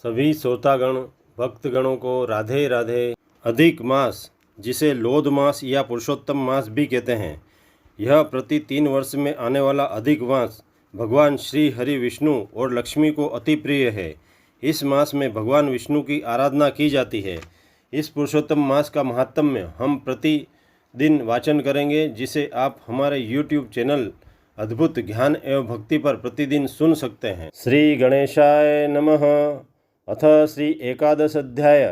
सभी श्रोतागण भक्तगणों को राधे राधे। अधिक मास, जिसे लोध मास या पुरुषोत्तम मास भी कहते हैं, यह प्रति 3 वर्ष में आने वाला अधिक मास भगवान श्री हरि विष्णु और लक्ष्मी को अति प्रिय है। इस मास में भगवान विष्णु की आराधना की जाती है। इस पुरुषोत्तम मास का महात्म्य हम प्रतिदिन वाचन करेंगे, जिसे आप हमारे YouTube चैनल अद्भुत ज्ञान एवं भक्ति पर प्रतिदिन सुन सकते हैं। श्री गणेशाय नमः। अथ श्री एकादश अध्याय।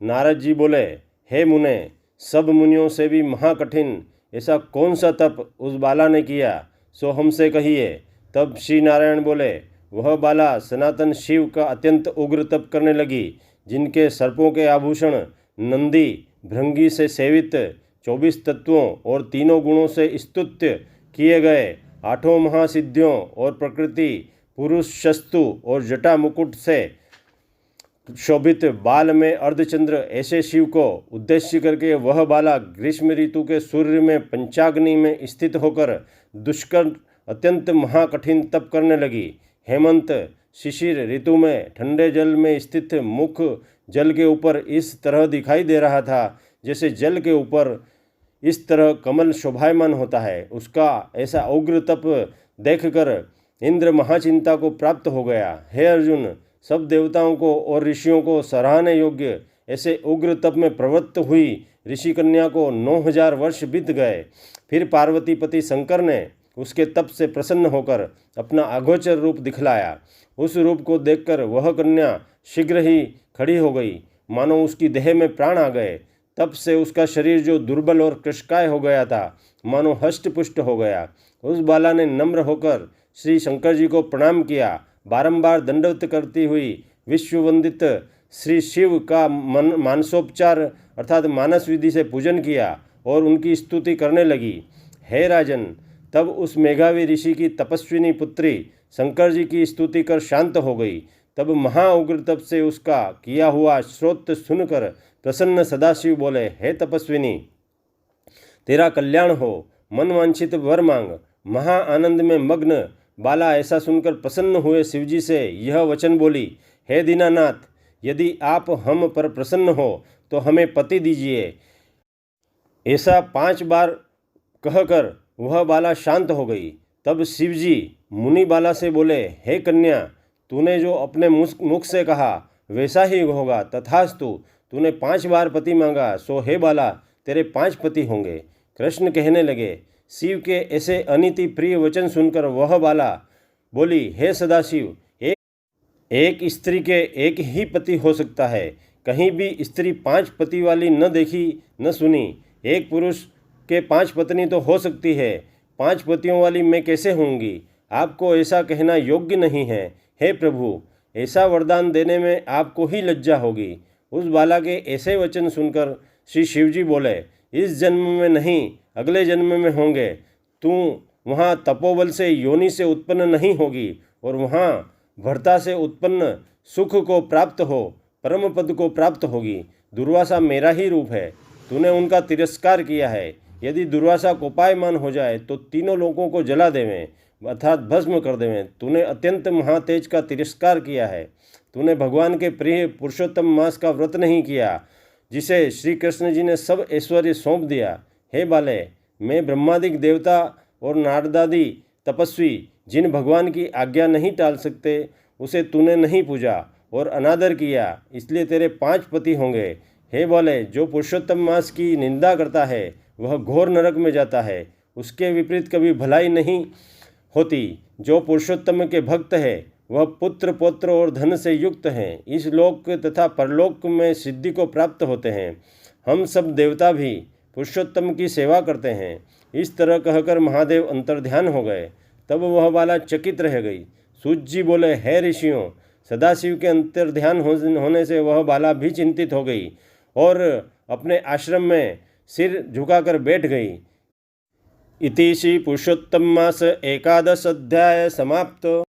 नारद जी बोले, हे मुने, सब मुनियों से भी महाकठिन ऐसा कौन सा तप उस बाला ने किया, सो हमसे कहिए। तब श्री नारायण बोले, वह बाला सनातन शिव का अत्यंत उग्र तप करने लगी, जिनके सर्पों के आभूषण नंदी भृंगी से सेवित 24 तत्वों और तीनों गुणों से स्तुत्य किए गए 8 महासिद्धियों और प्रकृति पुरुष शस्तु और जटा मुकुट से शोभित बाल में अर्धचंद्र ऐसे शिव को उद्देश्य करके वह बाला ग्रीष्म ऋतु के सूर्य में पंचाग्नि में स्थित होकर दुष्कर अत्यंत महाकठिन तप करने लगी। हेमंत शिशिर ऋतु में ठंडे जल में स्थित मुख जल के ऊपर इस तरह दिखाई दे रहा था, जैसे जल के ऊपर इस तरह कमल शोभायमान होता है। उसका ऐसा उग्र तप देखकर इंद्र महाचिंता को प्राप्त हो गया। हे अर्जुन, सब देवताओं को और ऋषियों को सराहने योग्य ऐसे उग्र तप में प्रवृत्त हुई ऋषि कन्या को 9000 वर्ष बीत गए। फिर पार्वती पति शंकर ने उसके तप से प्रसन्न होकर अपना अगोचर रूप दिखलाया। उस रूप को देखकर वह कन्या शीघ्र ही खड़ी हो गई, मानो उसकी देह में प्राण आ गए। तप से उसका शरीर जो दुर्बल और कृशकाय हो गया था, मानो हष्ट पुष्ट हो गया। उस बाला ने नम्र होकर श्री शंकर जी को प्रणाम किया। बारंबार दंडवत करती हुई विश्ववंदित श्री शिव का मानसोपचार अर्थात मानस विधि से पूजन किया और उनकी स्तुति करने लगी। हे राजन, तब उस मेघावी ऋषि की तपस्विनी पुत्री शंकर जी की स्तुति कर शांत हो गई। तब महाउग्र तप से उसका किया हुआ श्रोत सुनकर प्रसन्न सदाशिव बोले, हे तपस्विनी, तेरा कल्याण हो, मन वांछित वर मांग। महा आनंद में मग्न बाला ऐसा सुनकर प्रसन्न हुए शिवजी से यह वचन बोली, हे दीनानाथ, यदि आप हम पर प्रसन्न हो तो हमें पति दीजिए। ऐसा 5 बार कहकर वह बाला शांत हो गई। तब शिवजी मुनि बाला से बोले, हे कन्या, तूने जो अपने मुख से कहा वैसा ही होगा, तथास्तु। तूने 5 बार पति मांगा, सो हे बाला, तेरे 5 पति होंगे। कृष्ण कहने लगे, शिव के ऐसे अनिति प्रिय वचन सुनकर वह बाला बोली, हे सदाशिव, एक स्त्री के एक ही पति हो सकता है। कहीं भी स्त्री 5 पति वाली न देखी न सुनी। एक पुरुष के 5 पत्नी तो हो सकती है, 5 पतियों वाली मैं कैसे होंगी? आपको ऐसा कहना योग्य नहीं है। हे प्रभु, ऐसा वरदान देने में आपको ही लज्जा होगी। उस बाला के ऐसे वचन सुनकर श्री शिवजी बोले, इस जन्म में नहीं, अगले जन्म में होंगे। तू वहाँ तपोबल से योनि से उत्पन्न नहीं होगी और वहाँ भर्ता से उत्पन्न सुख को प्राप्त हो, परम पद को प्राप्त होगी। दुर्वासा मेरा ही रूप है, तूने उनका तिरस्कार किया है। यदि दुर्वासा कोपायमान हो जाए तो तीनों लोगों को जला देवें, अर्थात भस्म कर देवें। तूने अत्यंत महातेज का तिरस्कार किया है। तूने भगवान के प्रिय पुरुषोत्तम मास का व्रत नहीं किया, जिसे श्री कृष्ण जी ने सब ऐश्वर्य सौंप दिया। हे बाले, मैं ब्रह्मादिक देवता और नारदादि तपस्वी जिन भगवान की आज्ञा नहीं टाल सकते, उसे तूने नहीं पूजा और अनादर किया, इसलिए तेरे 5 पति होंगे। हे बाले, जो पुरुषोत्तम मास की निंदा करता है वह घोर नरक में जाता है। उसके विपरीत कभी भलाई नहीं होती। जो पुरुषोत्तम के भक्त है वह पुत्र पौत्र और धन से युक्त हैं। इस लोक तथा परलोक में सिद्धि को प्राप्त होते हैं। हम सब देवता भी पुरुषोत्तम की सेवा करते हैं। इस तरह कहकर महादेव अंतर्ध्यान हो गए। तब वह बाला चकित रह गई। सूत जी बोले, हे ऋषियों, सदाशिव के अंतर्ध्यान होने से वह बाला भी चिंतित हो गई और अपने आश्रम में सिर झुकाकर बैठ गई। इति श्री पुरुषोत्तम मास एकादश अध्याय समाप्त।